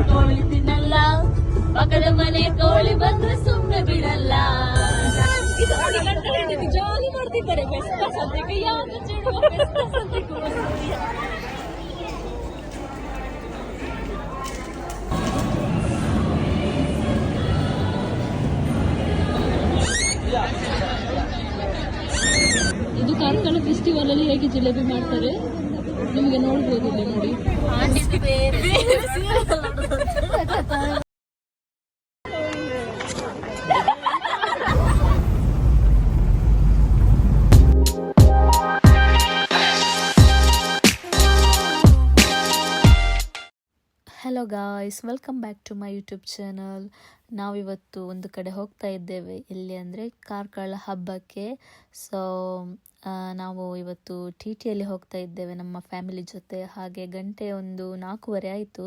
ಕೋಳಿ ತಿನ್ನಲ್ಲ, ಪಕ್ಕದ ಮನೆ ಕೋಳಿ ಬಂದ್ರೆ ಸುಮ್ಮನೆ ಬಿಡಲ್ಲ. ಇದು ನೋಡಿ ಗಂಡ ಹೆಂಡತಿ ಜಾಲಿ ಮಾಡ್ತಿದ್ದಾರೆ. ಬೆಸ್ಟ್ ಸದ್ಯಕ್ಕೆ ಯಾವ್ದು ಚೆಡುವ ಬೆಸ್ಟ್ ಸದ್ಯಕ್ಕೆ ಇದು ಕಾರ್ಕಳ ಫೆಸ್ಟಿವಲ್ ಅಲ್ಲಿ ಹೇಗೆ ಜಿಲೇಬಿ ಮಾಡ್ತಾರೆ ನಿಮಗೆ ನೋಡ್ಬೋದು ಇಲ್ಲಿ ನೋಡಿ. Hello guys, welcome back to my YouTube channel. ನಾವಿವತ್ತು ಒಂದು ಕಡೆ ಹೋಗ್ತಾ ಇದ್ದೇವೆ. ಎಲ್ಲಿ ಅಂದರೆ ಕಾರ್ಕಳ ಹಬ್ಬಕ್ಕೆ. ಸೊ ನಾವು ಇವತ್ತು ಟಿಯಲ್ಲಿ ಹೋಗ್ತಾ ಇದ್ದೇವೆ ನಮ್ಮ ಫ್ಯಾಮಿಲಿ ಜೊತೆ. ಹಾಗೆ ಗಂಟೆ ಒಂದು 4:15 ಆಯಿತು.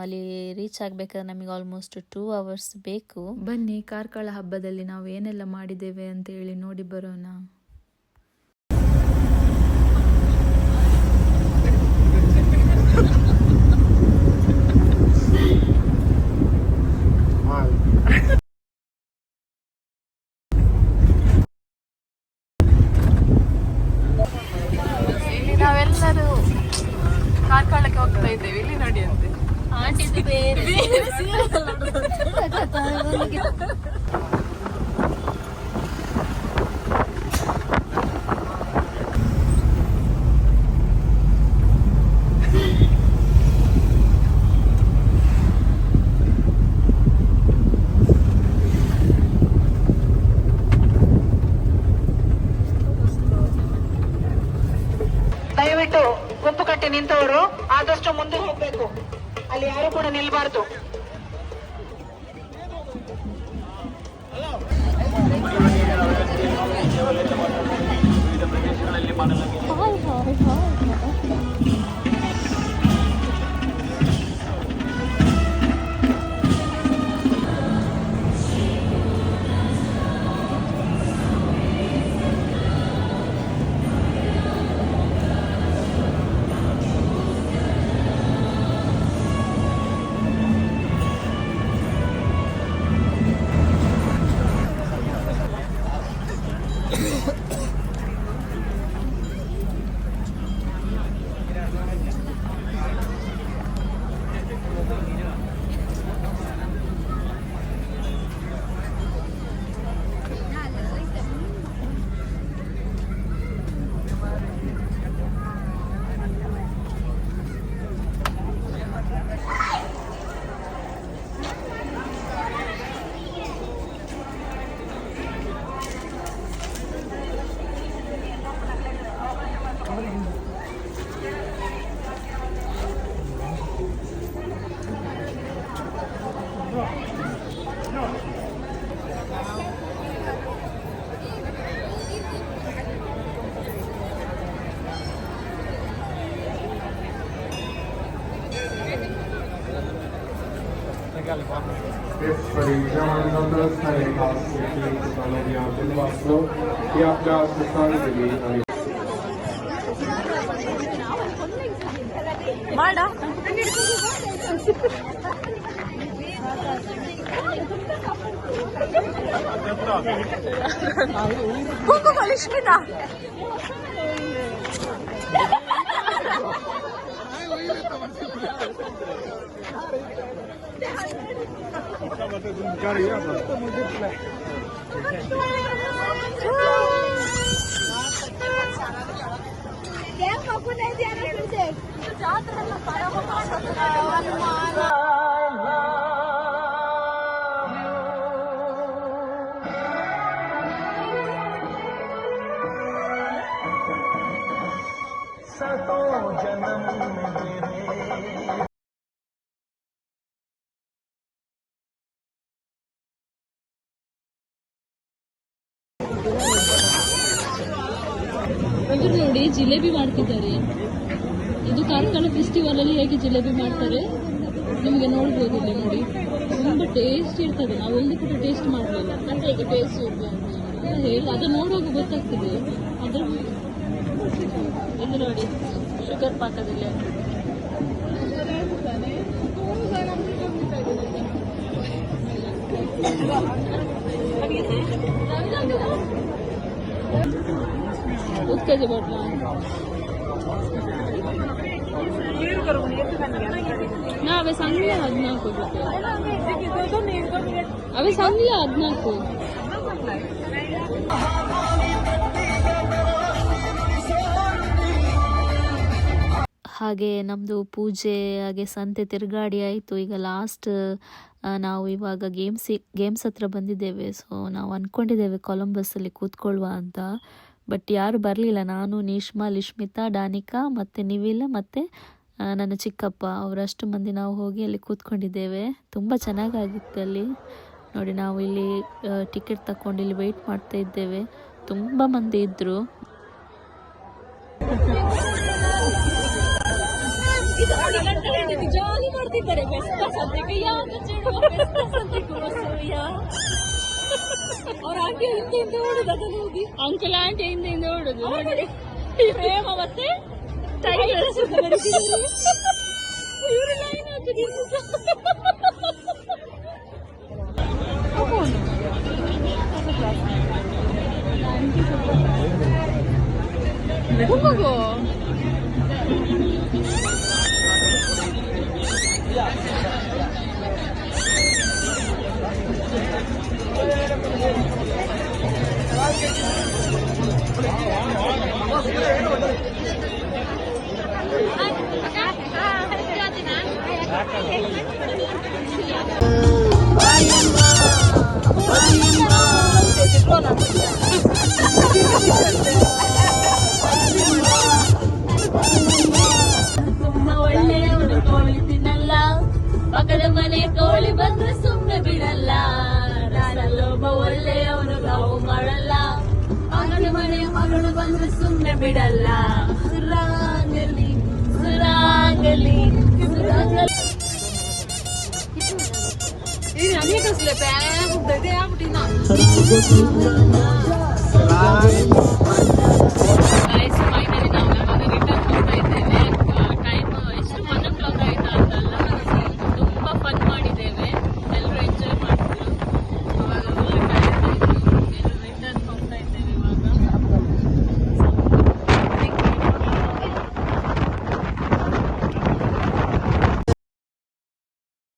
ಅಲ್ಲಿ ರೀಚ್ ಆಗಬೇಕಾದ್ರೆ ನಮಗೆ ಆಲ್ಮೋಸ್ಟ್ 2 hours ಬೇಕು. ಬನ್ನಿ ಕಾರ್ಕಳ ಹಬ್ಬದಲ್ಲಿ ನಾವು ಏನೆಲ್ಲ ಮಾಡಿದ್ದೇವೆ ಅಂತ ಹೇಳಿ ನೋಡಿ ಬರೋಣ. ನಾವೆಲ್ಲರೂ ಕಾರ್ಕಳಕ್ಕೆ ಹೋಗ್ತಾ ಇದ್ದೇವೆ. ಇಲ್ಲಿ ನೋಡಿ ಅಂತೆ ಆಂಟಿದು ಬೇರೆ ದಯವಿಟ್ಟು ಗುಂಪು ಕಟ್ಟಿ ನಿಂತವರು ಆದಷ್ಟು ಮುಂದೆ ಹೋಗ್ಬೇಕು. ಅಲ್ಲಿ ಯಾರು ಕೂಡ ನಿಲ್ಬಾರ್ದು. ಕುಂಕುಮಲಿಷ್ಮಿತಾ ಇವರು ನೋಡಿ ಜಿಲೇಬಿ ಮಾಡ್ತಿದ್ದಾರೆ. ಇದು ಕಾರ್ಕಳ ಫೆಸ್ಟಿವಲ್ ಅಲ್ಲಿ ಹೇಗೆ ಜಿಲೇಬಿ ಮಾಡ್ತಾರೆ ನಿಮಗೆ ನೋಡ್ಬೋದು ಇಲ್ಲಿ ನೋಡಿ. ತುಂಬಾ ಟೇಸ್ಟ್ ಇರ್ತದೆ. ನಾವು ಒಂದು ಕೂಡ ಟೇಸ್ಟ್ ಮಾಡಲಿಲ್ಲ. ಮತ್ತೆ ಹೇಗೆ ಟೇಸ್ಟ್ ಹೇಳಿ ಅದು ನೋಡುವಾಗ ಗೊತ್ತಾಗ್ತದೆ. ಅದ್ರ ಇದು ನೋಡಿ ಶುಗರ್ ಪಾಕದಲ್ಲಿ उसके बॉटल ನಾ ಅವೇ ಸಂಗ್ಲ 14 ರೂಪಾಯಿ ಅವೇ ಸಂಗ್ಲ 14 ಹಾಗೆ ನಮ್ಮದು ಪೂಜೆ ಹಾಗೆ ಸಂತೆ ತಿರುಗಾಡಿ ಆಯಿತು. ಈಗ ಲಾಸ್ಟ್ ನಾವು ಇವಾಗ ಗೇಮ್ಸ್ ಹತ್ರ ಬಂದಿದ್ದೇವೆ. ಸೊ ನಾವು ಅಂದ್ಕೊಂಡಿದ್ದೇವೆ ಕೊಲಂಬಸ್ಸಲ್ಲಿ ಕೂತ್ಕೊಳ್ಳುವ ಅಂತ, ಬಟ್ ಯಾರು ಬರಲಿಲ್ಲ. ನಾನು, ನೀಶ್ಮಾ, ಲಿಶ್ಮಿತಾ, ಡಾನಿಕಾ ಮತ್ತು ನಿವಿಲ್ ಮತ್ತು ನನ್ನ ಚಿಕ್ಕಪ್ಪ ಅವರಷ್ಟು ಮಂದಿ ನಾವು ಹೋಗಿ ಅಲ್ಲಿ ಕೂತ್ಕೊಂಡಿದ್ದೇವೆ. ತುಂಬ ಚೆನ್ನಾಗಾಗಿತ್ತು ಅಲ್ಲಿ. ನೋಡಿ ನಾವು ಇಲ್ಲಿ ಟಿಕೆಟ್ ತಗೊಂಡು ಇಲ್ಲಿ ವೆಯ್ಟ್ ಮಾಡ್ತಾ ಇದ್ದೇವೆ. ತುಂಬ ಮಂದಿ ಇದ್ದರು. ಜಾಲಿ ಮಾಡ್ತಿದ್ದಾರೆ ಅವ್ರ ಆಂಟಿ ಹಿಂದೆ ಓಡುದು ಅದನ್ನು ಹೋಗಿ ಅಂಕಲ್ ಆಂಟಿ ಹಿಂದೆ ಓಡುದು ಪ್ರೇಮ ಮತ್ತೆ ಇವರು ಲೈನ್ ಹೋಗೋ ತುಂಬಾ ಒಳ್ಳೆಯವನು, ಕೋಳಿ ತಿನ್ನಲ್ಲ, ಪಕ್ಕದ ಮನೆ ಕೋಳಿ ಬಂದ್ರೆ ಸುಮ್ಮನೆ ಬಿಡಲ್ಲ. ನಾನಲ್ಲೊಬ್ಬ ಒಳ್ಳೆಯವನು, ನಾವು ಮಾಡಲ್ಲ, ಪಕ್ಕದ ಮನೆ ಮಗಳು ಬಂದ್ರೆ ಸುಮ್ಮನೆ ಬಿಡಲ್ಲ. ಸುರಾಗಲಿ ಸುರಾಗಲಿ ಸುರಾಗಲಿ. ಅನೇಕ ಆಗ್ಬಿಟ್ಟಿದೆ ಆಗ್ಬಿಟ್ಟಿನ